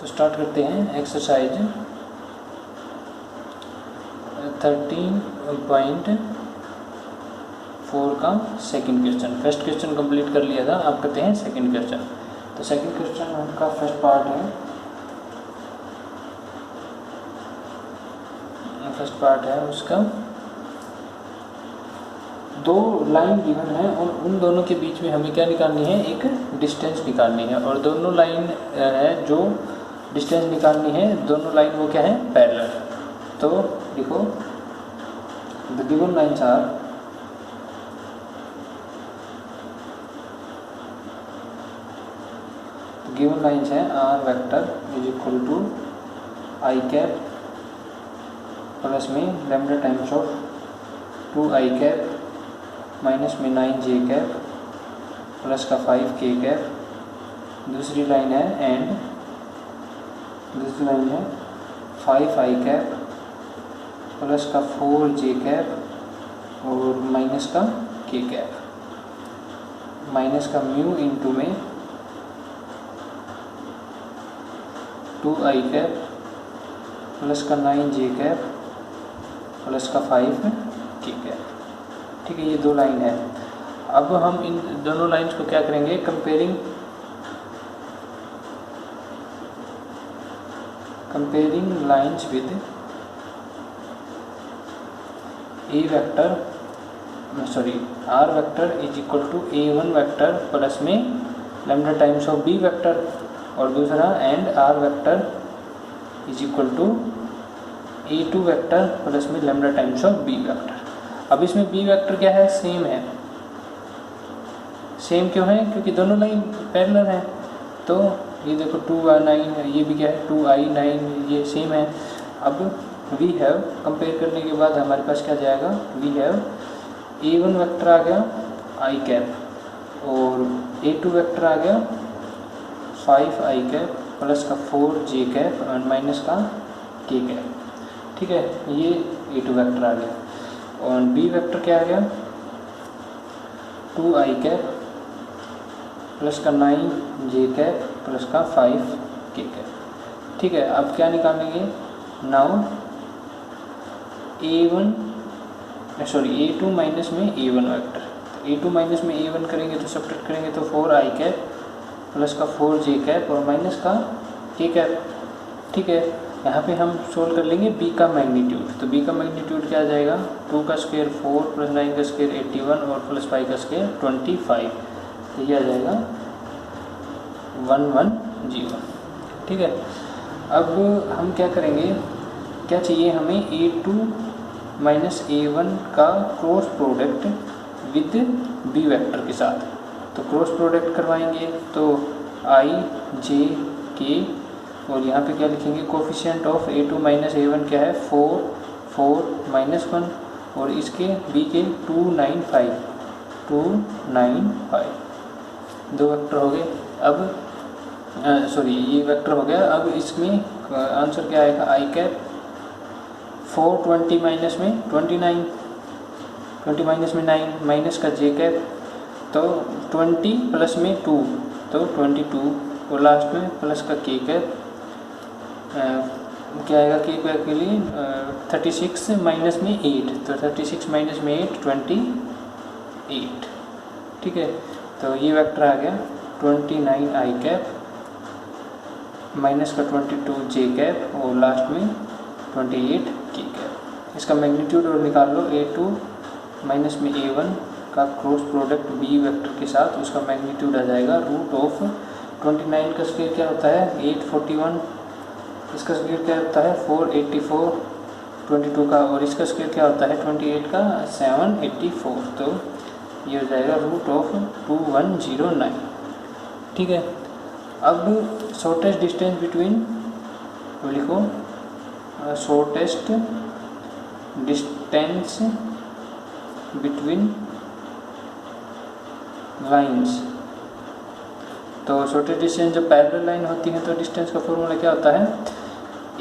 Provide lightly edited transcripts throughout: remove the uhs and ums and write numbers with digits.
Start करते हैं exercise 13.4 का second question. First question complete कर लिया था, अब करते हैं सेकंड क्वेश्चन। तो सेकंड क्वेश्चन का फर्स्ट पार्ट है उसका दो लाइन गिवन है और उन दोनों के बीच में हमें क्या निकालनी है, एक डिस्टेंस निकालनी है। और दोनों लाइन है जो डिस्टेंस निकालनी है, दोनों लाइन वो क्या है, पैरेलल। तो देखो the given lines are given lines हैं r vector is equal to i cap plus में lambda times of 2 i cap minus में 9 जे कैप प्लस का 5 के कैप। दूसरी लाइन है एंड दूसरी लाइन है 5 आई कैप प्लस का 4 जे कैप और माइनस का के कैप, माइनस का म्यू इंटू में 2 आई कैप प्लस का 9 जे कैप प्लस का 5 के कैप। ठीक है, ये दो लाइन है। अब हम इन दोनों लाइन्स को क्या करेंगे, comparing lines with r vector is equal to A1 vector plus में lambda times of B vector, और दूसरा and r vector is equal to A2 vector plus में lambda times of B vector. अब इसमें B vector क्या है, same है। Same क्यों है, क्योंकि दोनों लाइन पैरेलल हैं। तो ये देखो 2i9, ये भी क्या है 2i9, ये सेम है। अब वी हैव कंपेयर करने के बाद हमारे पास क्या जाएगा, वी हैव A1 वेक्टर आ गया आई कैप और A2 वेक्टर आ गया 5 आई कैप प्लस का 4 जे कैप और माइनस का के कैप। ठीक है, ये A2 वेक्टर आ गया। और B वेक्टर क्या आ गया 2 आई कैप प्लस का 9 जे कैप प्लस का 5 के कैप। ठीक है, अब क्या निकालेंगे, नाउ A2 माइनस में A1 वेक्टर। A2 माइनस में A1 करेंगे तो सब्ट्रैक्ट करेंगे तो 4 आई कैप प्लस का 4 जे कैप और माइनस का के कैप। ठीक है, यहाँ पे हम सोल्व कर लेंगे B का मैग्नीट्यूड। तो B का मैग्नीट्यूड क्या आ जाएगा, 2 का स्क्वायर 4 प्लस 9 का स्क्वायर 81 और प्लस 5 का स्क्वायर 25। तो ये आ जाएगा 110। ठीक है, अब हम क्या करेंगे, क्या चाहिए हमें, A2 माइनस A1 का cross product with B vector के साथ। तो क्रॉस प्रोडक्ट करवाएंगे तो I J K और यहाँ पे क्या लिखेंगे, coefficient of A2 minus A1 क्या है 4 4 माइनस 1 और इसके B के 295 दो वेक्टर हो गए। अब ये वेक्टर हो गया। अब इसमें आंसर क्या आएगा, आई कैप 420 माइनस में 29 20 माइनस में 9 माइनस का जे कैप तो 20 प्लस में 2 तो 22 और लास्ट में प्लस का के कैप। क्या आएगा के कैप के लिए 36 माइनस में 8 तो 36 माइनस में 8 28। ठीक है, तो ये वेक्टर आ गया 29 आई कैप माइनस का 22 जे कैप और लास्ट में 28 के कैप। इसका मैग्नीट्यूड और निकाल लो, A2 माइनस में A1 का क्रॉस प्रोडक्ट B वेक्टर के साथ, उसका मैग्नीट्यूड आ जाएगा √29 का स्क्वायर क्या होता है 841, इसका स्क्वायर क्या होता है 484 22 का, और इसका स्क्वायर क्या होता है 28 का 784। तो ये हो जाएगा √2109। ठीक है, अब शॉर्टेस्ट डिस्टेंस बिटवीन, तो लिखो शॉर्टेस्ट डिस्टेंस बिटवीन लाइंस। तो शॉर्टेस्ट डिस्टेंस जब पैरेलल लाइन होती है तो डिस्टेंस का फॉर्मूला क्या होता है,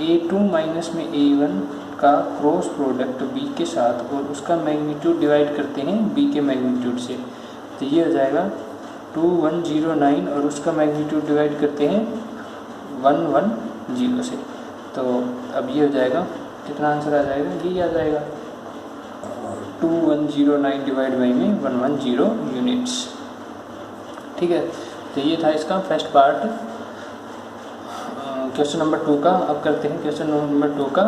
A2 माइनस में A1 का क्रॉस प्रोडक्ट B के साथ और उसका मैग्नीट्यूड डिवाइड करते हैं B के मैग्नीट्यूड से। तो ये हो जाएगा 2109 और उसका मैग्नीट्यूड डिवाइड करते हैं 110 0 से। तो अब ये हो जाएगा, कितना आंसर आ जाएगा, ये आ जाएगा 2109 डिवाइड बाई में 110 यूनिट्स। ठीक है, तो ये था इसका फर्स्ट पार्ट क्वेश्चन नंबर 2 का। अब करते हैं क्वेश्चन नंबर 2 का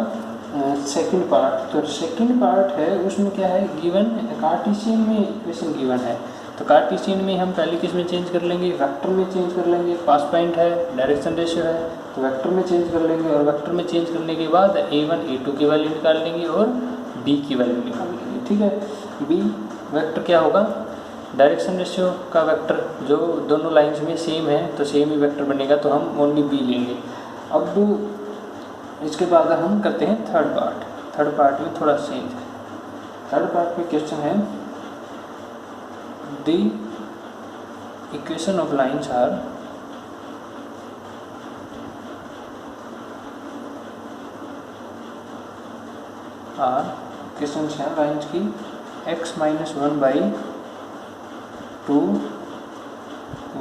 सेकंड पार्ट। तो सेकंड पार्ट है, उसमें क्या है, गिवन कार्टेशियन में इक्वेशन गिवन है। तो कार्टेशियन में हम पहले किस में चेंज कर लेंगे, वेक्टर में चेंज कर लेंगे। पास पॉइंट है, डायरेक्शन रेशियो है, तो वेक्टर में चेंज कर लेंगे। और वेक्टर में चेंज करने के बाद a1 a2 की वैल्यू निकाल लेंगे और b की वैल्यू निकाल लेंगे। ठीक है, b वेक्टर क्या होगा, डायरेक्शन रेशियो का वेक्टर जो दोनों लाइंस में सेम है तो सेम ही वेक्टर बनेगा, तो हम ओनली b लेंगे। अब इसके बाद हम करते हैं थर्ड पार्ट। थर्ड पार्ट में थोड़ा चेंज है। थर्ड पार्ट में क्वेश्चन है, the equation of lines are question है लाइंस की x minus 1/2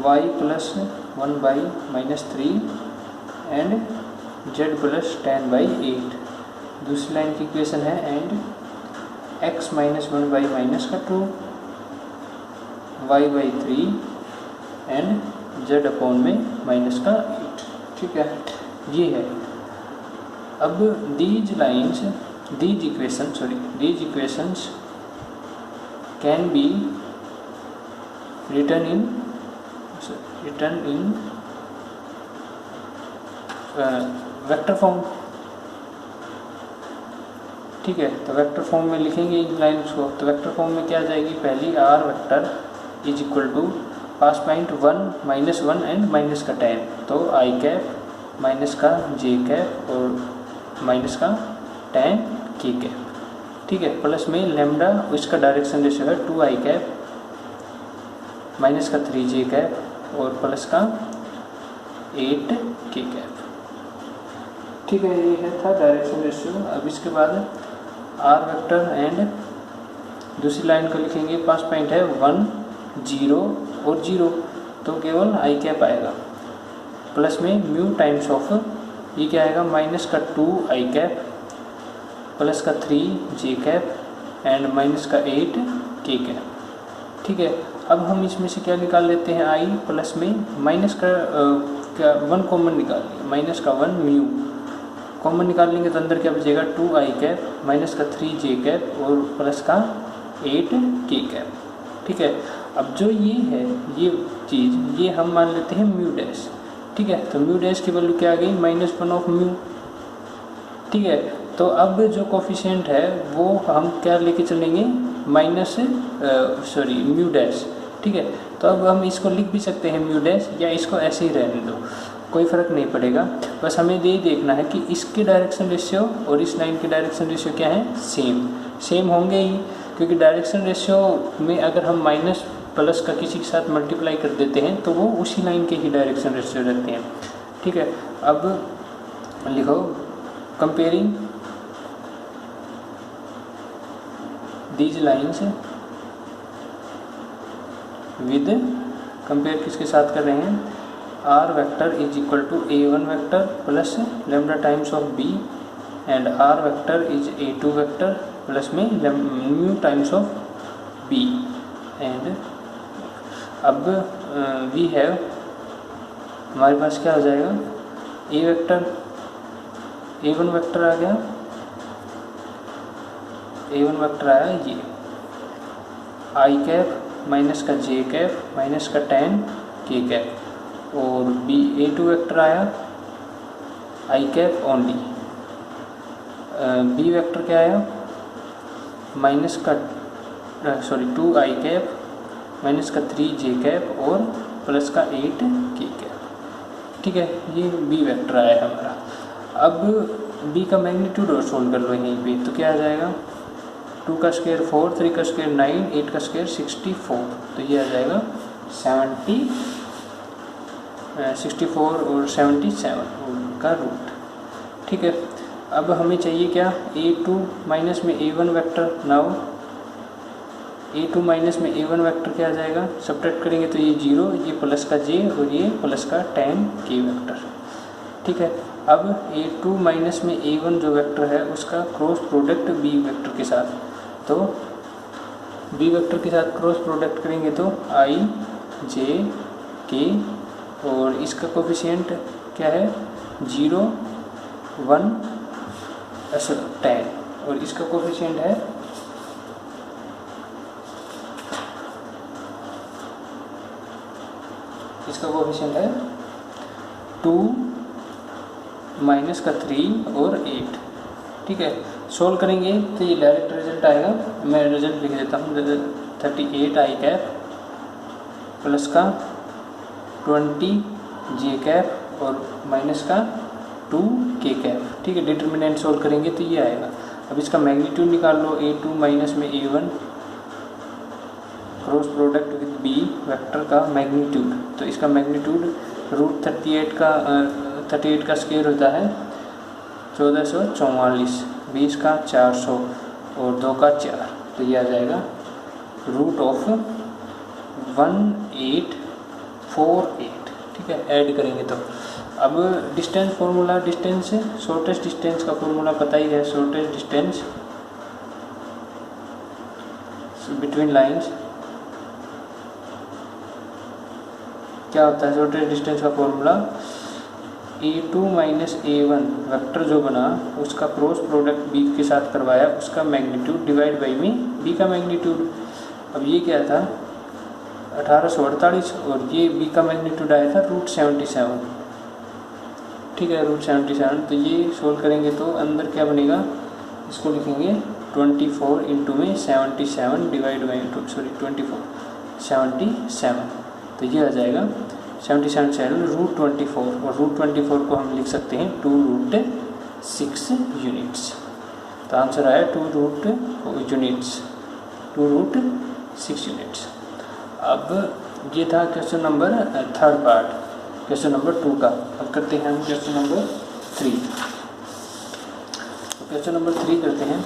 y plus 1/-3 and z plus 10/8। दूसरी लाइन की इक्वेशन है and x minus 1/-2 y/3 and z upon में -8। ठीक है, ये है। अब these equations can be written in vector form. ठीक है, तो वेक्टर फॉर्म में लिखेंगे इन लाइन्स को। तो वेक्टर फॉर्म में क्या आ जाएगी, पहली r vector is equal to pass point 1 -1 and minus का 10, तो i कैप माइनस का j कैप और माइनस का 10 k कैप। ठीक है, प्लस में लेमडा, इसका डायरेक्शन रेशियो है 2i कैप माइनस का 3j कैप और प्लस का 8k कैप। ठीक है, ये है था डायरेक्शन रेशियो। अब इसके बाद r वेक्टर एंड दूसरी लाइन को लिखेंगे, पास पॉइंट है 1 0 और 0, तो केवल i कैप आएगा। प्लस में म्यू टाइम्स ऑफ, ये क्या आएगा, माइनस का 2i कैप प्लस का 3j कैप एंड माइनस का 8k कैप। ठीक है, अब हम इसमें से क्या निकाल लेते हैं, i प्लस में माइनस का 1 कॉमन निकाल लेंगे, माइनस का 1 म्यू कॉमन निकाल लेंगे, तो अंदर क्या बचेगा 2i कैप माइनस का 3j कैप और प्लस का 8k कैप। ठीक है, अब जो ये है, ये चीज़ ये हम मान लेते हैं म्यू डैश। ठीक है, तो म्यू डैश की वैल्यू क्या आ गई, -1 ऑफ म्यू। ठीक है, तो अब जो कोफिशिएंट है वो हम क्या लेके चलेंगे, म्यू डैश। ठीक है, तो अब हम इसको लिख भी सकते हैं म्यू डैश, या इसको ऐसे ही रहने दो, कोई फ़र्क नहीं पड़ेगा। बस हमें ये देखना है कि इसके डायरेक्शन रेशियो और इस लाइन के डायरेक्शन रेशियो क्या है, सेम होंगे ही, क्योंकि डायरेक्शन रेशियो में अगर हम माइनस प्लस का किसी के साथ मल्टीप्लाई कर देते हैं तो वो उसी लाइन के ही डायरेक्शन रेशियो रहते हैं। ठीक है, अब लिखो comparing these lines with, compare किसके साथ कर रहे हैं, r vector is equal to a1 vector plus lambda times of b and r vector is a2 vector plus में mu times of b and अब वी हैव, हमारे पास क्या हो जाएगा, a वेक्टर a1 वेक्टर आ गया, a1 वेक्टर आया ये i कैप माइनस का j कैप माइनस का 10k कैप, और a2 वेक्टर आया i cap only, b vector क्या आया, माइनस का 2i कैप माइनस का 3j कैप और प्लस का 8k कैप। ठीक है, ये b वेक्टर आया हमारा। अब b का मैग्नीट्यूड और सोल्व कर लो यहीं पे, तो क्या आ जाएगा, 2 का स्क्वायर 4, 3 का स्क्वायर 9, 8 का स्क्वायर 64, तो ये आ जाएगा 64 और 77 का रूट। ठीक है, अब हमें चाहिए क्या, a2 माइनस में a1 vector. Now a2 minus में a1 वेक्टर क्या आ जाएगा, सब्ट्रैक्ट करेंगे तो ये 0, ये प्लस का j और ये प्लस का 10k वेक्टर। ठीक है। अब A2 माइनस में A1 जो वेक्टर है उसका क्रॉस प्रोडक्ट B वेक्टर के साथ, तो B वेक्टर के साथ क्रॉस प्रोडक्ट करेंगे तो I J K और इसका कोफिशिएंट क्या है 0 1 10 और इसका कोफिशिएंट है है 2 माइनस का 3 और 8। ठीक है, सोल्व करेंगे तो ये डायरेक्ट रिजल्ट आएगा। मैं रिजल्ट लिख देता हूँ 38 आई कैप प्लस का 20 जे कैप और माइनस का 2 के कैप। ठीक है, डिटर्मिनेंट सोल्व करेंगे तो ये आएगा। अब इसका मैग्नीट्यूड निकाल लो, A2 माइनस में A1 cross product with B vector का मैग्नीट्यूड, तो इसका मैग्नीट्यूड रूट 38 का स्क्वायर होता है 1444, 20 का 400 और 2 का 4, तो ये आ जाएगा रूट ऑफ 1848। ठीक है, ऐड करेंगे तो अब distance formula, distance shortest distance का फॉर्मूला पता ही है, शॉर्टेस्ट डिस्टेंस बिटवीन लाइंस क्या होता है। शॉर्टेस्ट डिस्टेंस का formula A2 minus A1 vector जो बना उसका क्रॉस प्रोडक्ट B के साथ करवाया, उसका मैग्नीट्यूड डिवाइड बाई में B का मैग्नीट्यूड। अब ये क्या था 1848 और ये B का मैग्नीट्यूड आया था रूट 77। ठीक है, रूट 77, तो ये सोल्व करेंगे तो अंदर क्या बनेगा, इसको लिखेंगे 24 इंटू में 77 डिवाइड बाई 24 77, तो ये आ जाएगा 77 रूट 24 और रूट 24 को हम लिख सकते हैं 2√6 यूनिट्स। तो आंसर आया 2√6 यूनिट्स। अब ये था question number third part, question number 2 का। अब करते हैं हम क्वेश्चन नंबर 3। क्वेश्चन नंबर 3 करते हैं।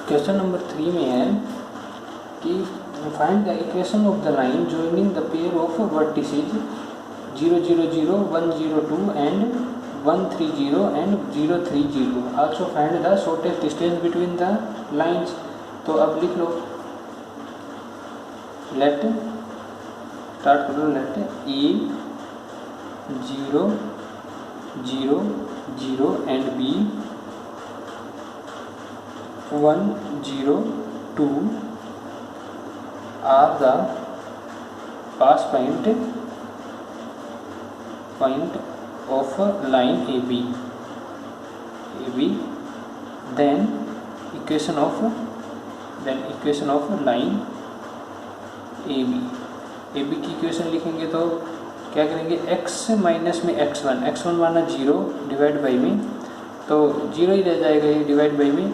क्वेश्चन नंबर 3 में है कि find the equation of the line joining the pair of vertices 0 0 0 1 0 2 and 1 3 0 and 0 3 0। also find the shortest distance between the lines। तो अब लिख लो, लेट स्टार्ट करो, late A 0 0 0 and B 1 0 2 are the pass point of line AB, then equation of line AB की equation लिखेंगे तो क्या करेंगे, x minus में x1 माना 0 डिवाइड बाई में, तो 0 ही रह जाएगा, ये डिवाइड बाई में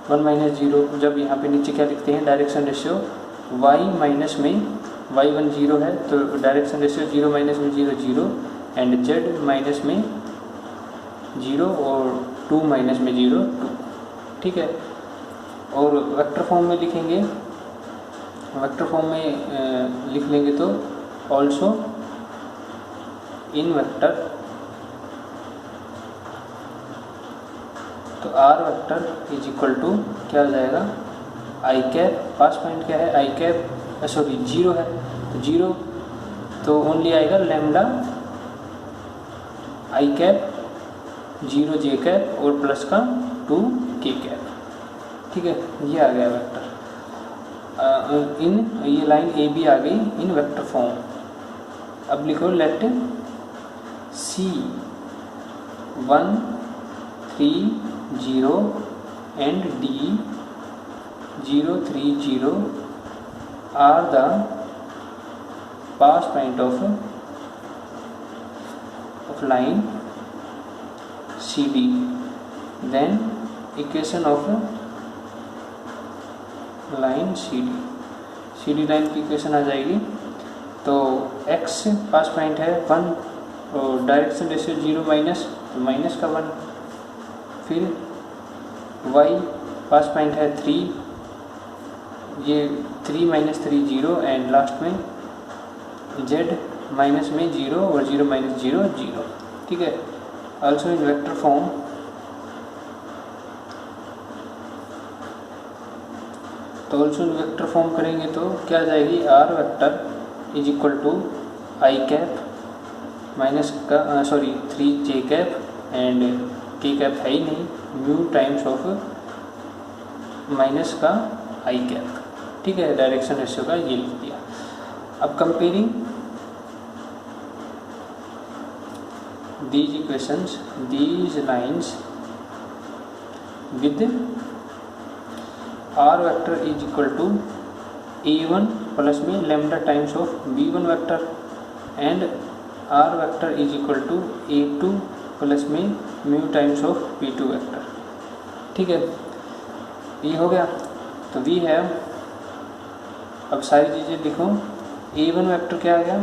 1 माइनस 0। जब यहाँ पे नीचे क्या लिखते हैं डायरेक्शन रेशियो y माइनस में y1 0 है तो डायरेक्शन रेशियो 0 माइनस में 0 0 एंड z माइनस में 0 और 2 माइनस में 0 2। ठीक है, और वेक्टर फॉर्म में लिखेंगे, वेक्टर फॉर्म में लिख लेंगे तो ऑल्सो इन वेक्टर, तो r vector is equal to क्या हो जाएगा, आई कैप, पास पॉइंट क्या है आई कैप, सॉरी 0 है तो 0 तो ओनली आएगा लैम्डा आई कैप 0 जे कैप और प्लस का 2 के कैप। ठीक है, ये आ गया वेक्टर इन, ये लाइन ए बी आ गई इन वेक्टर फॉर्म। अब लिखो late C 1 3 0 and D 0 3 0 are the pass point of line CD, then equation of line CD line की इक्वेशन आ जाएगी। तो x पास पॉइंट है 1 और डायरेक्शन रेशियो 0 माइनस तो -1, फिर y पास पॉइंट है 3, ये 3 - 3 0 एंड लास्ट में z माइनस में 0 और 0 - 0 0, ठीक है। ऑल्सो इन वेक्टर फॉर्म, तो ऑल्सो इन वेक्टर फॉर्म करेंगे तो क्या आ जाएगी, r vector is equal to i cap minus का 3j cap and k cap है ही नहीं, म्यू टाइम्स ऑफ माइनस का आई कैप, ठीक है। डायरेक्शन रेशियो का ये लिख दिया। अब comparing these equations, these lines with r vector is equal to a1 plus में lambda times of b1 vector and r vector is equal to a2 plus में mu times of b2 vector, ठीक है। ये हो गया। तो we have, अब सारी चीज़ें लिखो। a1 वेक्टर क्या आ गया,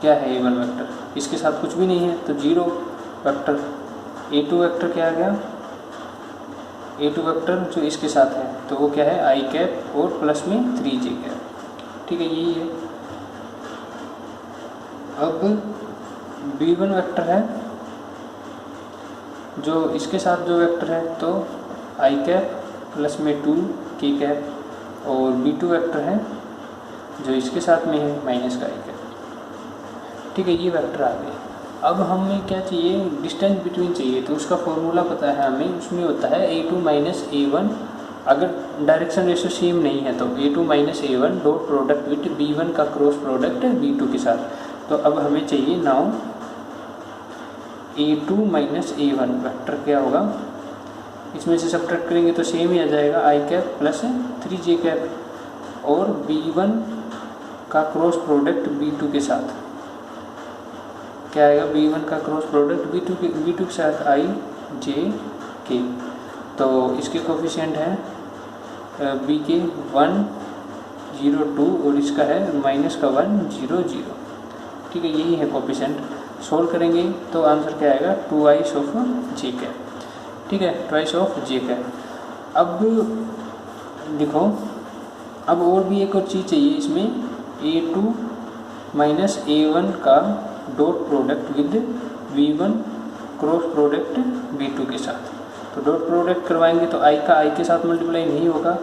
क्या है a1 वेक्टर, इसके साथ कुछ भी नहीं है तो 0 वेक्टर। a2 वेक्टर क्या आ गया, a2 वेक्टर जो इसके साथ है तो वो क्या है, आई कैप और प्लस में 3j कैप, ठीक है, यही है। अब b1 वेक्टर है जो इसके साथ जो वेक्टर है तो आई कैप प्लस में 2k कैप, और b2 वेक्टर है जो इसके साथ में है माइनस का आई कैप, ठीक है। ये वेक्टर आ गए। अब हमें क्या चाहिए, डिस्टेंस बिटवीन चाहिए, तो उसका फॉर्मूला पता है हमें, उसमें होता है a2 - a1। अगर डायरेक्शन रेशियो सेम नहीं है तो a2 - a1 dot product with b1 का क्रॉस प्रोडक्ट b2 के साथ। तो अब हमें चाहिए नाउ a2 - a1 वेक्टर क्या होगा, इसमें से सब्ट्रैक्ट करेंगे तो सेम ही आ जाएगा, आई कैप प्लस 3j कैप, और b1 का क्रॉस प्रोडक्ट b2 के साथ क्या आएगा, b1 का क्रॉस प्रोडक्ट b2 के साथ i j k। तो इसके कोफिशिएंट है b के 1 0 2 और इसका है -1 0 0, ठीक है, यही है कोफिशिएंट। सोल्व करेंगे तो आंसर क्या आएगा, 2i ऑफ j कैप, ठीक है, 2i ऑफ j कैप। अब देखो, अब और भी एक और चीज़ चाहिए इसमें, a2 - a1 का dot product with v1 cross product v2 के साथ। तो डॉट प्रोडक्ट करवाएंगे तो i का i के साथ मल्टीप्लाई नहीं होगा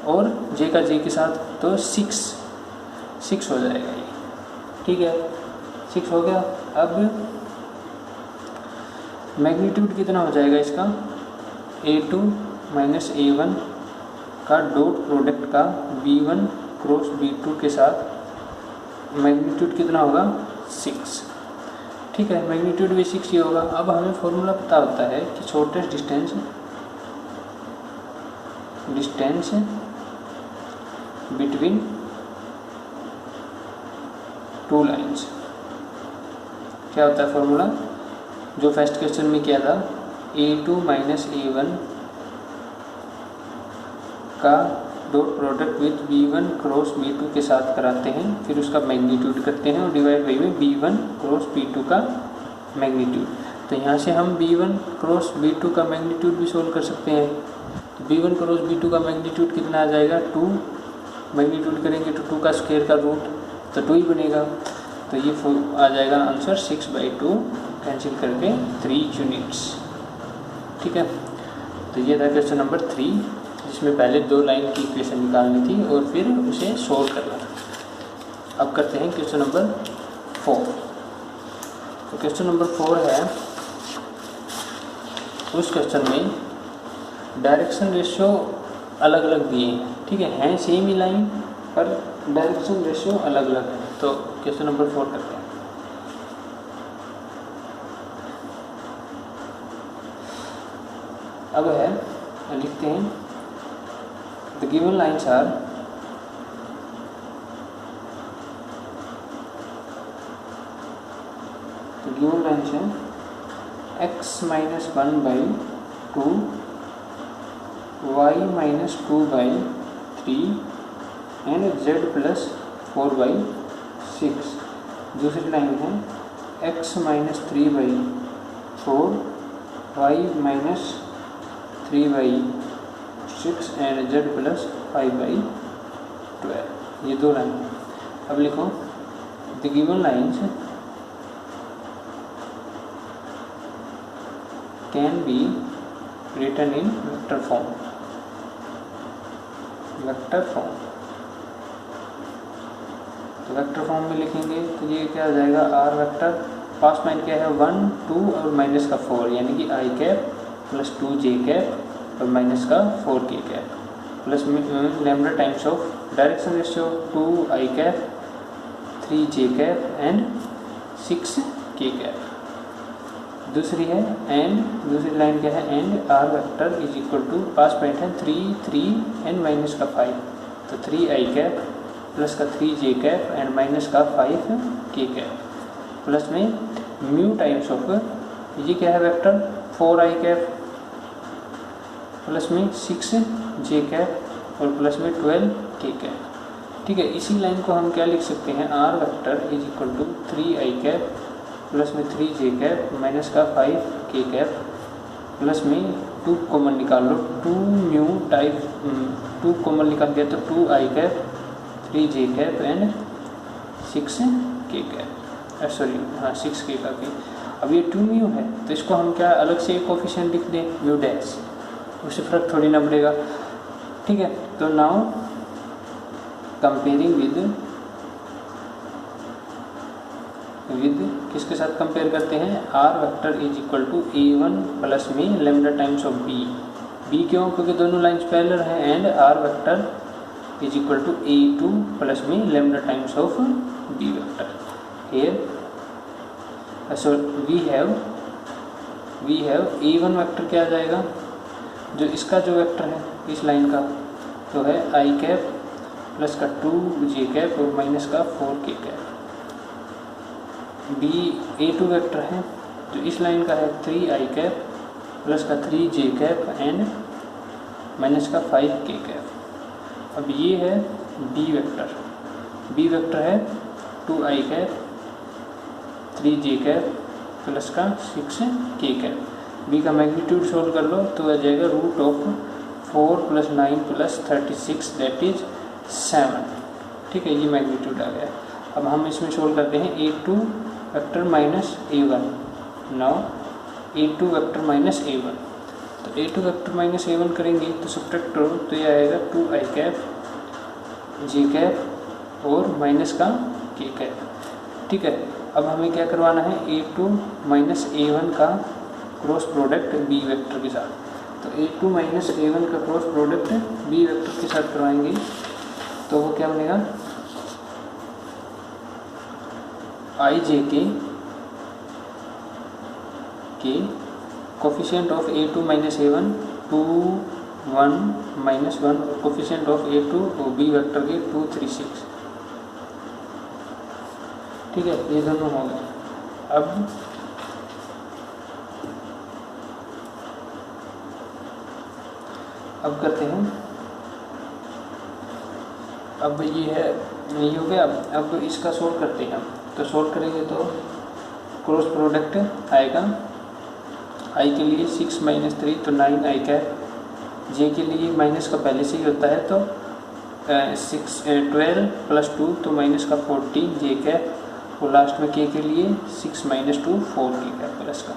और j का j के साथ, तो 6 हो जाएगा ये, ठीक है, 6 हो गया। अब मैग्नीट्यूड कितना हो जाएगा इसका, a2 - a1 का डॉट प्रोडक्ट का v1 क्रॉस v2 के साथ मैग्नीट्यूड कितना होगा, 6, ठीक है, मैग्नीट्यूड भी 6 ही होगा। अब हमें फॉर्मूला पता होता है कि shortest distance between two lines, क्या होता है फॉर्मूला, जो फर्स्ट क्वेश्चन में किया था, a2 - a1 का dot product with b1 cross b2 के साथ कराते हैं, फिर उसका मैग्नीट्यूड करते हैं और डिवाइड बाई में b1 क्रॉस b2 का मैग्नीट्यूड। तो यहाँ से हम b1 क्रॉस b2 का मैग्नीट्यूड भी सोल्व कर सकते हैं। तो b1 क्रॉस b2 का मैग्नीट्यूड कितना आ जाएगा, 2, मैग्नीट्यूड करेंगे तो 2 का स्क्वायर का रूट, तो 2 ही बनेगा। तो ये आ जाएगा आंसर 6/2, कैंसिल करके 3 यूनिट्स, ठीक है। तो ये था क्वेश्चन नंबर 3, जिसमें पहले 2 लाइन की इक्वेशन निकालनी थी और फिर उसे सोल्व करना था। अब करते हैं क्वेश्चन नंबर 4। तो क्वेश्चन नंबर 4 है, उस क्वेश्चन में डायरेक्शन रेशियो अलग अलग दिए हैं, ठीक है सेम ही लाइन पर डायरेक्शन रेशियो अलग अलग है। तो क्वेश्चन नंबर 4 करते हैं। अब है, लिखते हैं, the given lines are हैं x - 1/2 y - 2/3 एंड z + 4/6। दूसरी लाइन है x - 3/2 4y minus 3y6 and z plus 5y12, ये दो लाइन है। अब लिखो the given lines can be written in vector form. Vector form, तो वेक्टर फॉर्म में लिखेंगे तो ये क्या आ जाएगा, आर वेक्टर, पास माइन क्या है 1 2 और माइनस का 4, यानी कि i cap plus 2j cap और माइनस का 4k cap plus lambda times of direction ratio 2i cap 3j cap and 6k cap. दूसरी है एंड, दूसरी लाइन क्या है, and r vector is equal to, pass point है 3 3 and minus का 5, तो 3i कैप प्लस का 3j कैप एंड माइनस का 5k कैप प्लस में म्यू टाइम्स ऑफ, ये क्या है वेक्टर 4i कैप प्लस में 6j कैप और प्लस में 12k कैप। ठीक है, इसी लाइन को हम क्या लिख सकते हैं, r vector is equal to 3i cap plus में 3j कैप माइनस का 5k कैप प्लस में 2 कॉमन निकाल लो, 2 म्यू टाइप 2 कॉमन निकाल दिया तो 2i cap 3j cap and 6k cap, sorry हाँ 6k का भी। अब ये 2 म्यू है तो इसको हम क्या अलग से कोफिशिएंट लिख दें म्यू डैश, उससे फर्क थोड़ी ना पड़ेगा। ठीक है, तो नाउ कंपेयरिंग विद किसके साथ कंपेयर करते हैं, r vector is equal to a1 plus में लैम्डा टाइम्स ऑफ b क्यों, क्योंकि दोनों लाइंस पैरेलल हैं, and r vector is equal to a2 plus में lambda times of b vector. Here so we have a1 vector क्या आ जाएगा, जो इसका जो वेक्टर है इस लाइन का तो है i कैप प्लस का 2j कैप और माइनस का 4k कैप। a2 वेक्टर है जो इस लाइन का है 3i कैप प्लस का 3j कैप एंड माइनस का 5k कैप। अब ये है b वेक्टर है 2i cap 3j cap plus का 6k कैप। b का मैग्नीट्यूड सोल्व कर लो तो आ जाएगा root of 4 plus 9 plus 36 that is 7। ठीक है, ये मैग्नीट्यूड आ गया। अब हम इसमें सोल्व करते हैं a2 vector minus a1। Now a2 vector minus a1, तो a2 वेक्टर माइनस a1 करेंगे तो सब्ट्रैक्ट करो तो ये आएगा 2i कैप j कैप और माइनस का k कैप। ठीक है, अब हमें क्या करवाना है, a2 माइनस a1 का क्रॉस प्रोडक्ट b वेक्टर के साथ, तो a2 माइनस a1 का क्रॉस प्रोडक्ट b वेक्टर के साथ करवाएंगे तो वो क्या बनेगा, ij के coefficient of a2 minus a1 2 1 minus 1 और कोफिशिएंट ऑफ a2 और b वेक्टर के 2 3 6। ठीक है, ये दोनों हो गए। अब करते हैं, अब ये हो गया। अब इसका सोल्व करते हैं, तो सोल्व करेंगे तो क्रॉस प्रोडक्ट आएगा i के लिए 6 माइनस 3 तो 9i कैप, j के लिए माइनस का पहले से ही होता है तो 12 प्लस 2 तो माइनस का 14j कैप और लास्ट में k के लिए 6 माइनस 2 4k कैप प्लस का।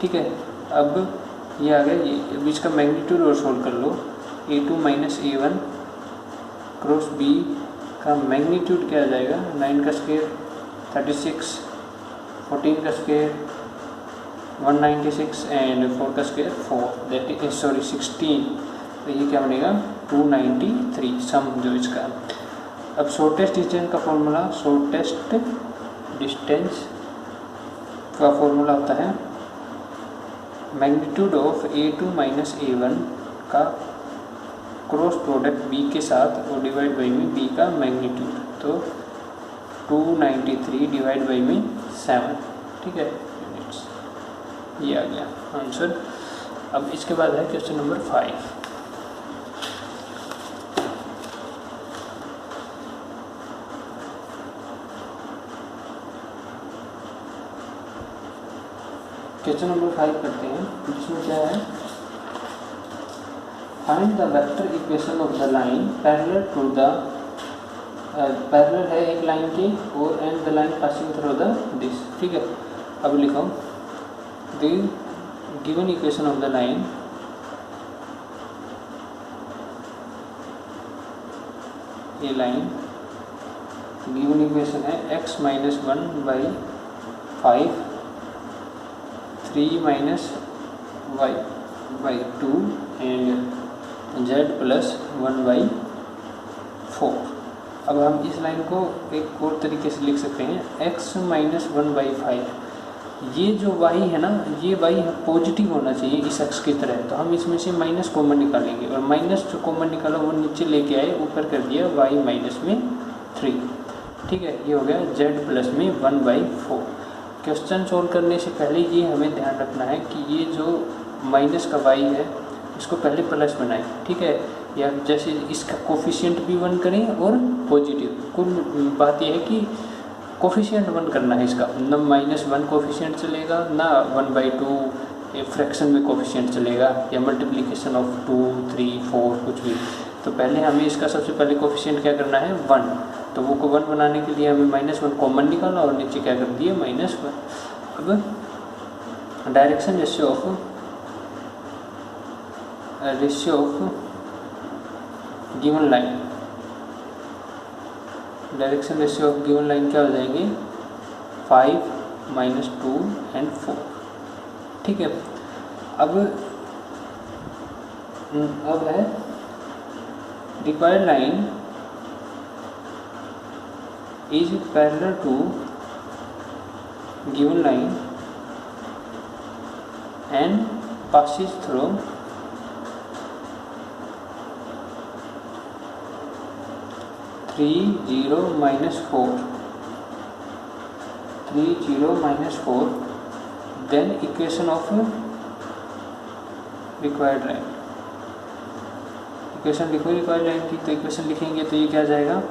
ठीक है, अब ये आ गया, ये बीच का मैग्नीट्यूड और सोल्व कर लो। a2 minus a1 cross b का मैग्नीट्यूड क्या आ जाएगा, 9 का स्क्वायर 36, 14 का स्क्वायर 196 एंड 4 का स्क्वायर 4 दैट इज 16, तो ये क्या बनेगा 293 सम जो इसका। अब शॉर्टेस्ट डिस्टेंस का फॉर्मूला, शॉर्टेस्ट डिस्टेंस का फॉर्मूला होता है magnitude of a2 minus a1 का क्रॉस प्रोडक्ट b के साथ और डिवाइड बाई में b का मैग्नीट्यूड, तो 293 डिवाइड बाई में 7। ठीक है, यूनिट्स, ये आ गया आंसर। अब इसके बाद है क्वेश्चन नंबर 5। क्वेश्चन नंबर 5 करते हैं, जिसमें क्या है, find the vector equation of the line parallel to the parallel है एक लाइन की और and the line passing through the this. ठीक है, अब लिखो the given equation of the line ये लाइन गिवन इक्वेशन है x minus 1/5 3 minus y/2 and z plus 1/4। अब हम इस लाइन को एक और तरीके से लिख सकते हैं x माइनस 1/5। ये जो y है ना, ये y पॉजिटिव होना चाहिए इस x की तरह, तो हम इसमें से माइनस कॉमन निकालेंगे और माइनस जो कॉमन निकाला वो नीचे लेके आए, ऊपर कर दिया y माइनस में 3। ठीक है, ये हो गया z प्लस में 1/4। क्वेश्चन सोल्व करने से पहले ये हमें ध्यान रखना है कि ये जो माइनस का y है इसको पहले प्लस बनाएं। ठीक है, या जैसे इसका कोफिशिएंट भी 1 करें और पॉजिटिव। कुल बात यह है कि कोफिशिएंट 1 करना है इसका, न -1 कोफिशिएंट चलेगा, ना 1/2 फ्रैक्शन में कोफिशिएंट चलेगा, या मल्टीप्लिकेशन ऑफ 2 3 4 कुछ भी। तो पहले हमें इसका सबसे पहले कोफिशिएंट क्या करना है 1, तो वो को 1 बनाने के लिए हमें -1 कॉमन निकालना और नीचे क्या कर दिए -1। अब direction ratio of given line, direction ratio of given line क्या हो जाएंगे 5 -2 एंड 4। ठीक है, अब है required line is parallel to given line and passes through 3 0 -4 then equation of required line। Equation लिखो रिक्वायर्ड लाइन की, तो इक्वेशन लिखेंगे तो ये क्या जाएगा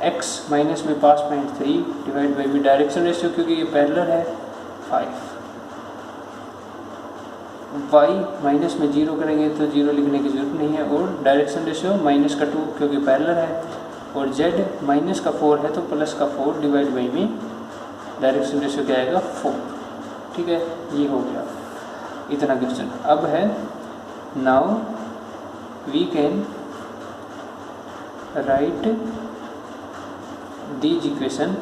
x माइनस में पास 0.3 डिवाइड बाई में डायरेक्शन रेशियो, क्योंकि ये पैरेलल है 5, y माइनस में 0 करेंगे तो 0 लिखने की जरूरत नहीं है, और डायरेक्शन रेशियो -2 क्योंकि पैरेलल है, और z -4 है तो +4 डिवाइड बाई में डायरेक्शन रेशियो क्या आएगा 4। ठीक है, ये हो गया इतना क्वेश्चन। अब है now we can write these equation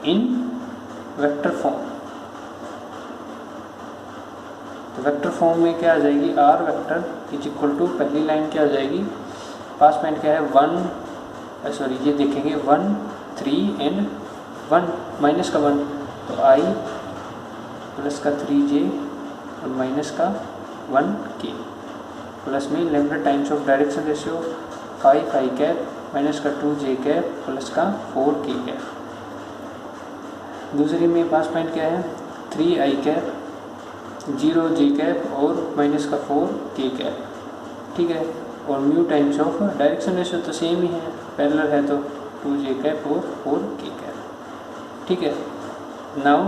in vector form. तो वेक्टर फॉर्म में क्या आ जाएगी r vector is equal to, पहली लाइन क्या आ जाएगी, पास पॉइंट क्या है 1, सॉरी ये देखेंगे 1 3 एंड 1 माइनस का 1, तो i प्लस का 3j और माइनस का 1k प्लस में lambda times of direction ratio 5i cap minus का 2j कैप प्लस का 4k कैप। दूसरी में पास पॉइंट क्या है 3i कैप 0j कैप और माइनस का 4k कैप। ठीक है, और mu times of direction ratio तो सेम ही है, पैरेलल है तो 2j कैप और 4k कैप। ठीक है, नाउ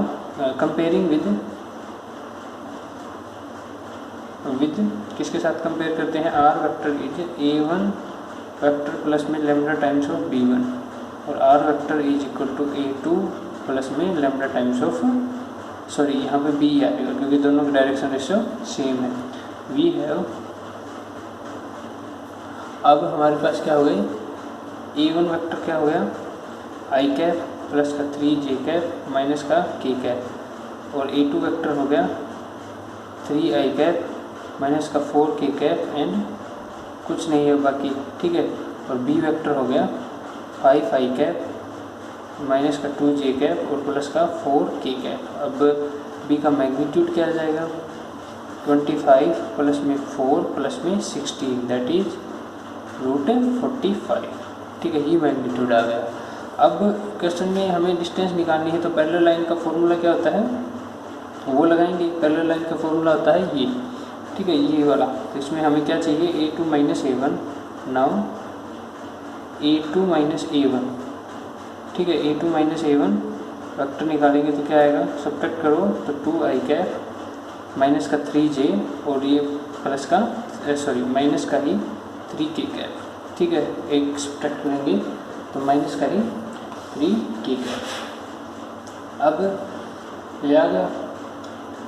कंपेयरिंग विद किसके साथ कंपेयर करते हैं, r vector is a1 vector plus में लैम्डा टाइम्स ऑफ b1, और r vector is equal to a2 plus में लैम्डा टाइम्स ऑफ, सॉरी यहाँ पे b आएगा क्योंकि दोनों की डायरेक्शन रेशियो सेम है। वी हैव, अब हमारे पास क्या हो गई a1 वेक्टर क्या हो गया i कैप प्लस का 3j कैप माइनस का k कैप, और a2 वेक्टर हो गया 3i कैप माइनस का 4k कैप एंड कुछ नहीं है बाकी। ठीक है, और b वेक्टर हो गया 5i कैप माइनस का 2j कैप और प्लस का 4k कैप। अब b का मैग्नीट्यूड क्या आ जाएगा 25 प्लस में 4 प्लस में 16 दैट इज √45। ठीक है, ये मैग्नीट्यूड आ गया। अब क्वेश्चन में हमें डिस्टेंस निकालनी है, तो पैरेलल लाइन का फॉर्मूला क्या होता है वो लगाएंगे। पैरेलल लाइन का फॉर्मूला होता है ये, ठीक है, ये वाला। तो इसमें हमें क्या चाहिए a2 - a1, now a2 - a1, ठीक है, a2 - a1 वेक्टर निकालेंगे तो क्या आएगा, सब्ट्रैक्ट करो तो 2i कैप माइनस का 3j और ये प्लस का माइनस का ही 3k कैप, ठीक है। एक सब्ट्रैक्ट करेंगे तो माइनस का ही 3k कैप। अब याद,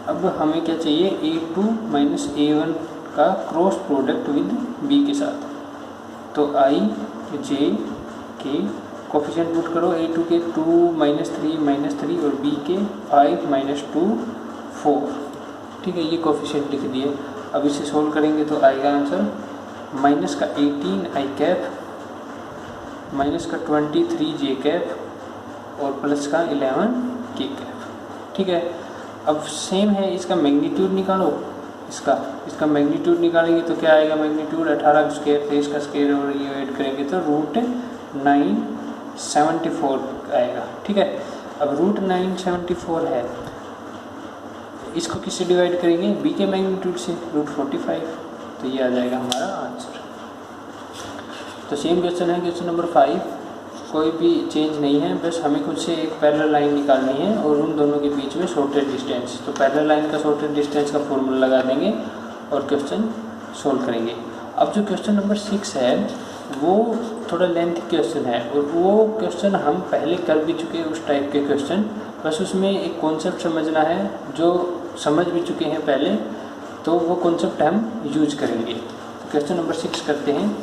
अब हमें क्या चाहिए, a2 माइनस a1 का क्रॉस प्रोडक्ट विद b के साथ। तो i j के कोफिशिएंट पुट करो, a2 के 2 माइनस 3 और b के 5 माइनस 2 4, ठीक है। ये कोफिशिएंट लिख दिए। अब इसे सोल्व करेंगे तो आएगा आंसर माइनस का 18i कैप माइनस का 23j कैप और प्लस का 11k कैप, ठीक है। अब सेम है, इसका मैग्नीट्यूड निकालो। इसका मैग्नीट्यूड निकालेंगे तो क्या आएगा, मैग्नीट्यूड 18 का स्क्वायर थे, इसका स्क्वायर और ये ऐड करेंगे तो √974 आएगा, ठीक है। अब √974 है, इसको किससे डिवाइड करेंगे, b के मैग्नीट्यूड से √45, तो ये आ जाएगा हमारा आंसर। तो सेम क्वेश्चन है, क्वेश्चन नंबर 5, कोई भी चेंज नहीं है, बस हमें खुद से एक पैरेलल लाइन निकालनी है और उन दोनों के बीच में शॉर्टेड डिस्टेंस। तो पैरेलल लाइन का शॉर्टेड डिस्टेंस का फॉर्मूला लगा देंगे और क्वेश्चन सोल्व करेंगे। अब जो क्वेश्चन नंबर 6 है वो थोड़ा लेंथी क्वेश्चन है और वो क्वेश्चन हम पहले कर भी चुके हैं, उस टाइप के क्वेश्चन, बस उसमें एक कॉन्सेप्ट समझना है जो समझ भी चुके हैं पहले, तो वो कॉन्सेप्ट हम यूज करेंगे। तो क्वेश्चन नंबर 6 करते हैं।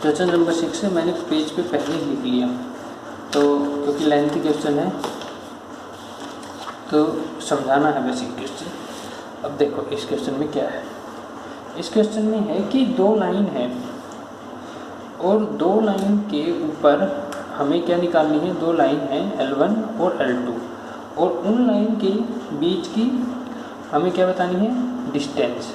क्वेश्चन नंबर 6 से मैंने पेज पे पहले ही लिख लिया, तो क्योंकि लेंथी क्वेश्चन है तो समझाना है बेसिक क्वेश्चन। अब देखो इस क्वेश्चन में क्या है, इस क्वेश्चन में है कि 2 लाइन है और 2 लाइन के ऊपर हमें क्या निकालनी है, 2 लाइन है L1 और L2 और उन लाइन के बीच की हमें क्या बतानी है, डिस्टेंस।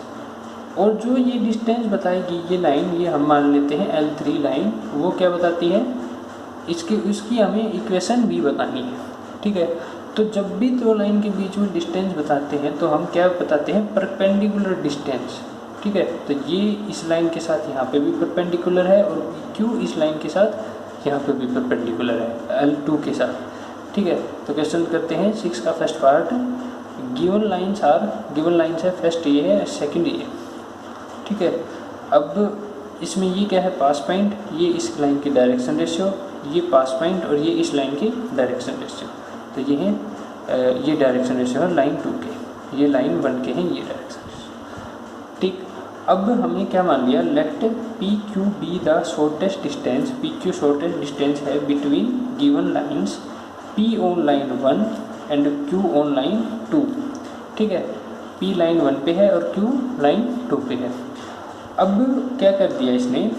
और जो ये डिस्टेंस बताएगी ये लाइन, ये हम मान लेते हैं L3 लाइन, वो क्या बताती है, उसकी हमें इक्वेशन भी बतानी है, ठीक है। तो जब भी 2 लाइन के बीच में डिस्टेंस बताते हैं तो हम क्या बताते हैं, परपेंडिकुलर डिस्टेंस, ठीक है। तो ये इस लाइन के साथ यहाँ पे भी परपेंडिकुलर है और Q इस लाइन के साथ यहाँ पे भी परपेंडिकुलर है L2 के साथ, ठीक है। तो क्वेश्चन करते हैं 6 का फर्स्ट पार्ट। गिवन लाइन्स है, फर्स्ट ये है, सेकंड ये, ठीक है। अब इसमें ये क्या है, पास पॉइंट, ये इस लाइन की डायरेक्शन रेशियो, ये पास पॉइंट और ये इस लाइन की डायरेक्शन रेशियो। तो ये है ये डायरेक्शन रेशियो है लाइन 2 के, ये लाइन 1 के हैं ये डायरेक्शन रेशियो, ठीक। अब हमने क्या मान लिया, let PQ be the shortest distance, PQ shortest distance है between given lines P on line 1 and Q on line 2, ठीक है। P लाइन 1 पे है और Q लाइन 2 पे है। अब क्या कर दिया इसने,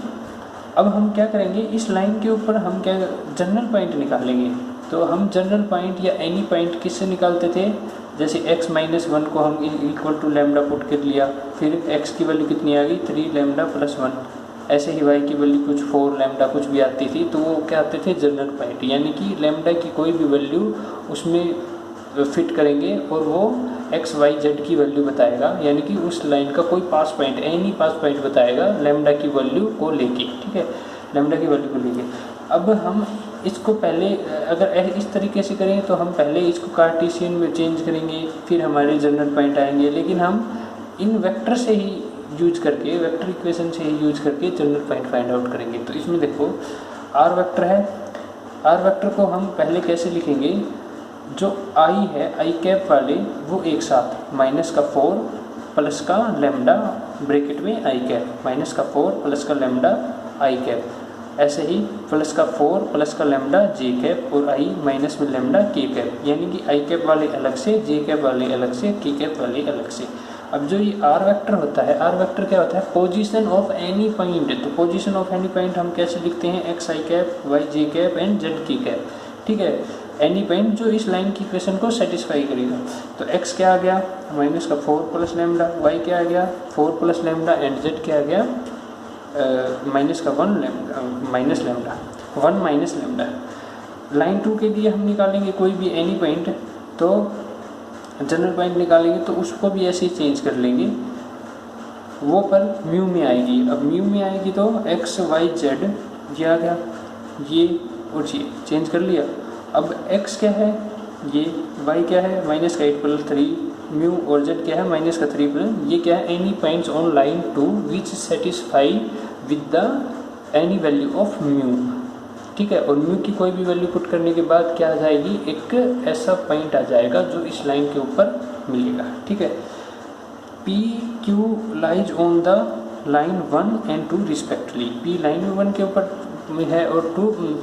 अब हम क्या करेंगे, इस लाइन के ऊपर हम क्या जनरल पॉइंट निकालेंगे। तो हम जनरल पॉइंट या एनी पॉइंट किससे निकालते थे, जैसे x माइनस 1 को हम इक्वल टू लैम्डा पुट कर लिया, फिर x की वैल्यू कितनी आ गई, 3 लैम्डा प्लस 1, ऐसे ही y की वैल्यू कुछ 4 लैम्डा कुछ भी आती थी, तो वो क्या आते थे, जनरल पॉइंट, यानी कि लैम्डा की कोई भी वैल्यू उसमें फिट करेंगे और वो x y z की वैल्यू बताएगा, यानी कि उस लाइन का कोई पास पॉइंट, एनी पास पॉइंट बताएगा लैम्डा की वैल्यू को लेके, ठीक है, लैम्डा की वैल्यू को लेके। अब हम इसको पहले अगर इस तरीके से करेंगे तो हम पहले इसको कार्टेशियन में चेंज करेंगे, फिर हमारे जनरल पॉइंट आएंगे, लेकिन हम इन वेक्टर से ही यूज करके, वेक्टर इक्वेशन से ही यूज करके जनरल पॉइंट फाइंड आउट करेंगे। तो इसमें देखो आर वेक्टर है, आर वेक्टर को हम पहले कैसे लिखेंगे, जो आई है आई कैप वाले वो एक साथ माइनस का 4 प्लस का लैम्डा ब्रैकेट में आई कैप, माइनस का 4 प्लस का लैम्डा आई कैप, ऐसे ही प्लस का 4 प्लस का लैम्डा जे कैप और आई माइनस में लैम्डा के कैप, यानी कि आई कैप वाले अलग से, जे कैप वाले अलग से, के कैप वाले अलग से। अब जो ये आर वेक्टर होता है, आर वेक्टर क्या होता है, पोजीशन ऑफ एनी पॉइंट। तो पोजीशन ऑफ एनी पॉइंट हम कैसे लिखते हैं, x i cap, y j cap and z की कैप, ठीक है। एनी पॉइंट जो इस लाइन की इक्वेशन को सेटिस्फाई करेगा। तो x क्या आ गया, माइनस का 4 प्लस लैम्डा, y क्या आ गया 4 प्लस लैम्डा एंड z क्या आ गया माइनस का 1 lambda, minus lambda 1 minus lambda. Line 2 के लिए हम निकालेंगे कोई भी एनी पॉइंट, तो जनरल पॉइंट निकालेंगे तो उसको भी ऐसे ही चेंज कर लेंगे, वो पर म्यू में आएगी। अब म्यू में आएगी तो x y z ये आ गया, ये और ये चेंज कर लिया, अब x क्या है, ये y क्या है माइनस का 8 प्लस 3 म्यू, और z क्या है माइनस का 3 प्लस, ये क्या है any points on line 2 which satisfy with the any value of mu, ठीक है। और म्यू की कोई भी वैल्यू पुट करने के बाद क्या आ जाएगी, एक ऐसा पॉइंट आ जाएगा जो इस लाइन के ऊपर मिलेगा, ठीक है। P Q lies on the line 1 and 2 respectively, P line 1 के ऊपर है और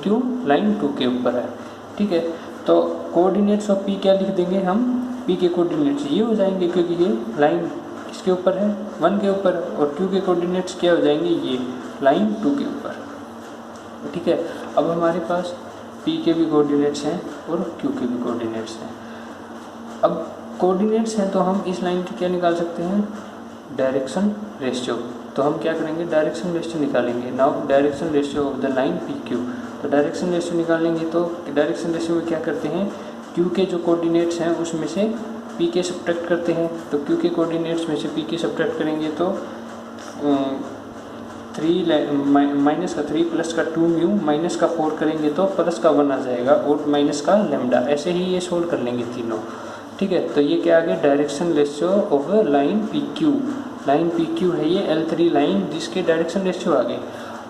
क्यू लाइन 2 के ऊपर है, ठीक है। तो कोऑर्डिनेट्स ऑफ पी क्या लिख देंगे हम, पी के कोऑर्डिनेट्स ये हो जाएंगे क्योंकि ये लाइन किसके ऊपर है 1 के ऊपर, और क्यू के कोऑर्डिनेट्स क्या हो जाएंगे, ये लाइन 2 के ऊपर, ठीक है। अब हमारे पास पी के भी कोऑर्डिनेट्स हैं और क्यू के भी कोऑर्डिनेट्स हैं। अब कोऑर्डिनेट्स हैं तो हम इस लाइन की क्या निकाल सकते हैं, डायरेक्शन रेशियो। तो हम क्या करेंगे, डायरेक्शन रेशियो निकालेंगे। Now direction ratio of the line P Q, तो डायरेक्शन रेशियो निकालेंगे तो डायरेक्शन रेशियो में क्या करते हैं, क्यू के जो कोऑर्डिनेट्स हैं उसमें से पी के सब्ट्रैक्ट करते हैं। तो क्यू के कोऑर्डिनेट्स में से पी के सब्ट्रैक्ट करेंगे तो 3 माइनस का 3 प्लस का 2 म्यू माइनस का 4 करेंगे तो प्लस का 1 आ जाएगा और माइनस का लेमडा, ऐसे ही ये सोल्व कर लेंगे तीनों, ठीक है। तो ये क्या आ गया, direction ratio of line P Q. Line P Q है ये L3 लाइन जिसके डायरेक्शन रेशियो आ गए।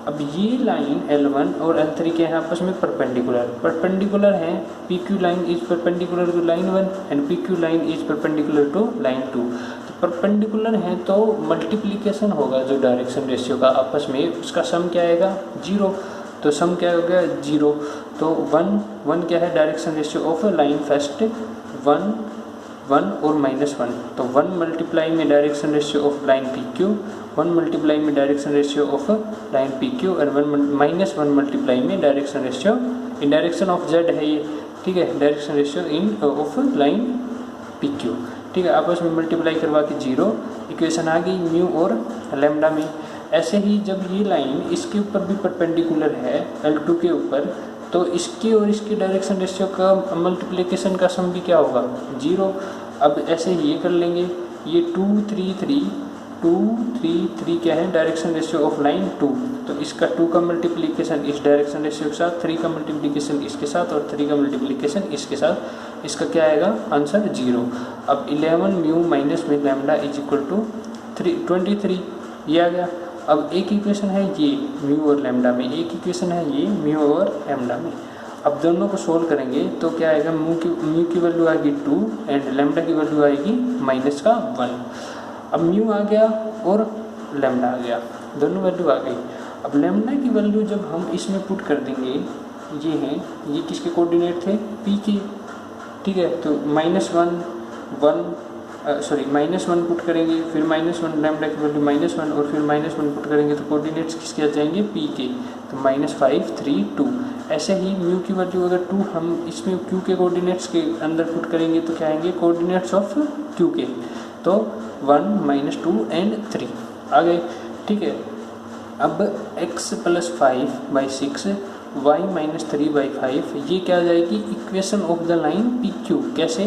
अब ये लाइन L1 और L3 के हैं आपस में परपेंडिकुलर हैं, P Q line is perpendicular to line 1 and P Q line is perpendicular to line 2। तो परपेंडिकुलर हैं तो मल्टीप्लिकेशन होगा जो डायरेक्शन रेशियो का आपस में, उसका सम क्या आएगा 0, तो सम क्या हो गया 0। तो 1 क्या है direction ratio of line first, 1 और -1, तो 1 मल्टीप्लाई में direction ratio of line P Q, 1 multiply में direction ratio of line P Q और -1 मल्टीप्लाई में direction ratio in direction of Z है ये, ठीक है, direction ratio in of line P Q, ठीक है। आपस में मल्टीप्लाई करवा के 0 इक्वेशन आ गई म्यू और लेमडा में। ऐसे ही जब ये लाइन इसके ऊपर भी परपेंडिकुलर है L2 के ऊपर, तो इसके और इसके डायरेक्शन रेशियो का मल्टीप्लिकेशन का सम भी क्या होगा 0। अब ऐसे ये कर लेंगे, ये 2 3 3 क्या है डायरेक्शन रेशियो ऑफ लाइन 2, तो इसका 2 का मल्टीप्लिकेशन इस डायरेक्शन रेशियो के साथ, 3 का मल्टीप्लिकेशन इसके साथ और 3 का मल्टीप्लिकेशन इसके साथ, इसका क्या आएगा आंसर 0। अब 11 म्यू माइनस में लेमडा इज इक्वल टू 23 ये आ गया। अब एक इक्वेशन है ये म्यू और लेमडा में, एक इक्वेशन है ये म्यू और लेमडा में। अब दोनों को सोल्व करेंगे तो क्या आएगा, म्यू की वैल्यू आएगी 2 एंड लेमडा की वैल्यू आएगी -1। अब म्यू आ गया और लेमडा आ गया, दोनों वैल्यू आ गई। अब लेमडा की वैल्यू जब हम इसमें पुट कर देंगे, ये हैं, ये किसके कोऑर्डिनेट थे पी के, ठीक है। तो -1 पुट करेंगे, फिर -1 लेमडा की वैल्यू -1 और फिर -1 पुट करेंगे तो कोऑर्डिनेट्स किसके आ जाएंगे पी के, तो -5 3 2। ऐसे ही म्यू की वैल्यू अगर 2 हम इसमें क्यू के कोऑर्डिनेट्स के अंदर पुट करेंगे तो क्या आएंगे कोऑर्डिनेट्स ऑफ क्यू के, तो 1 -2 एंड 3 आ गए, ठीक है। अब x + 5/6 y - 3/5 ये क्या आ जाएगी equation of the line P Q. कैसे,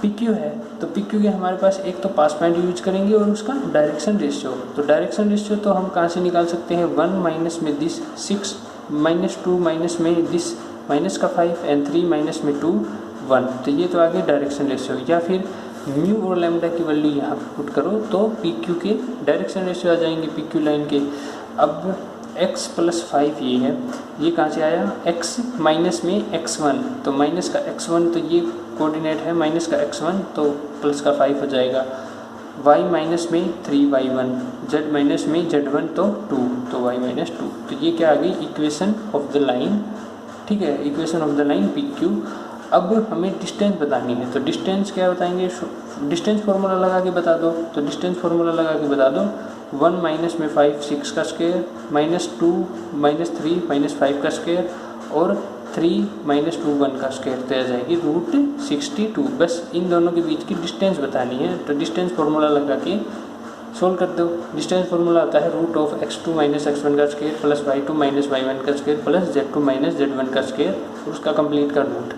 पी क्यू है तो पी क्यू के हमारे पास एक तो पास पॉइंट यूज करेंगे और उसका डायरेक्शन रेशियो, तो डायरेक्शन रेशियो तो हम कहाँ से निकाल सकते हैं, 1 माइनस में दिस 6 -2 माइनस में दिस माइनस का 5 एंड 3 माइनस में 2 1, तो ये तो आ गया डायरेक्शन रेशियो। या फिर म्यू और लेमडा की वैल्यू यहाँ पे पुट करो तो पी क्यू के डायरेक्शन रेशियो आ जाएंगे पी क्यू लाइन के। अब x + 5 ये है, ये कहाँ से आया, x माइनस में x1, तो माइनस का x1 तो ये कोऑर्डिनेट है माइनस का x1 तो प्लस का 5 हो जाएगा, y माइनस में 3y1, z माइनस में z1 तो 2, तो y - 2, तो ये क्या आ गई इक्वेशन ऑफ द लाइन, ठीक है, equation of the line P Q. अब हमें डिस्टेंस बतानी है, तो डिस्टेंस क्या बताएंगे, डिस्टेंस फार्मूला लगा के बता दो, तो डिस्टेंस फार्मूला लगा के बता दो, 1 माइनस में 5 6 का स्क्वायर, -2 -3 -5 का स्क्वायर और 3 -2 1 का स्क्वायर, तो आ जाएगी √62। बस इन दोनों के बीच की डिस्टेंस बतानी है, तो डिस्टेंस फार्मूला लगा के सोल्व कर दो। डिस्टेंस फार्मूला आता है √(x2 - x1) का स्क्वायर प्लस y2 - y1 का स्क्वायर प्लस z2 - z1 का स्क्वायर, उसका कंप्लीट का रूट,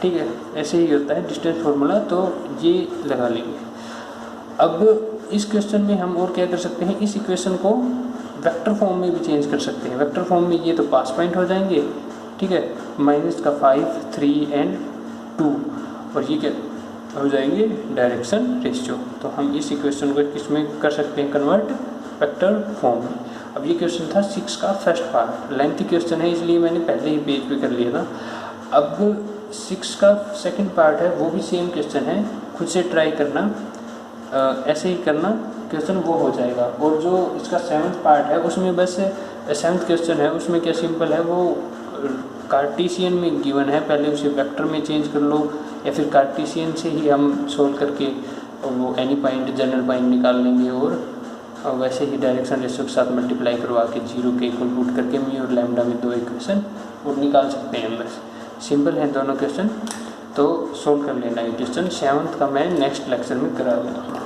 ठीक है। ऐसे ही होता है डिस्टेंस फार्मूला, तो ये लगा लेंगे। अब इस क्वेश्चन में हम और क्या कर सकते हैं, इस इक्वेशन को वेक्टर फॉर्म में भी चेंज कर सकते हैं। वेक्टर फॉर्म में ये तो पास पॉइंट हो जाएंगे, ठीक है, माइनस का 5, 3 एंड 2, और ये क्या हो जाएंगे डायरेक्शन रेशियो। तो हम इस इक्वेशन को किसमें कर सकते हैं, कन्वर्ट वेक्टर फॉर्म में। अब ये क्वेश्चन था 6 का फर्स्ट पार्ट, लेंथी क्वेश्चन है इसलिए मैंने पहले ही पेज पे कर लिया था। अब 6 का सेकंड पार्ट है, वो भी सेम क्वेश्चन है, खुद से ट्राई करना, ऐसे ही करना, क्वेश्चन वो हो जाएगा। और जो इसका 7th पार्ट है उसमें बस 7th क्वेश्चन है, उसमें क्या सिंपल है, वो कार्टेशियन में गिवन है, पहले उसे वेक्टर में चेंज कर लो, या फिर कार्टेशियन से ही हम सोल्व करके वो एनी पॉइंट जनरल पॉइंट निकाल लेंगे, और वैसे ही डायरेक्शन रेशियो के साथ मल्टीप्लाई करवा के 0 के इक्वल पुट करके मी और लैम्डा में 2 इक्वेशन और निकाल सकते हैं। बस सिंपल है दोनों क्वेश्चन, तो सोल्व कर लेना है क्वेश्चन। 7th का मैं नेक्स्ट लेक्चर में करा दूँगा।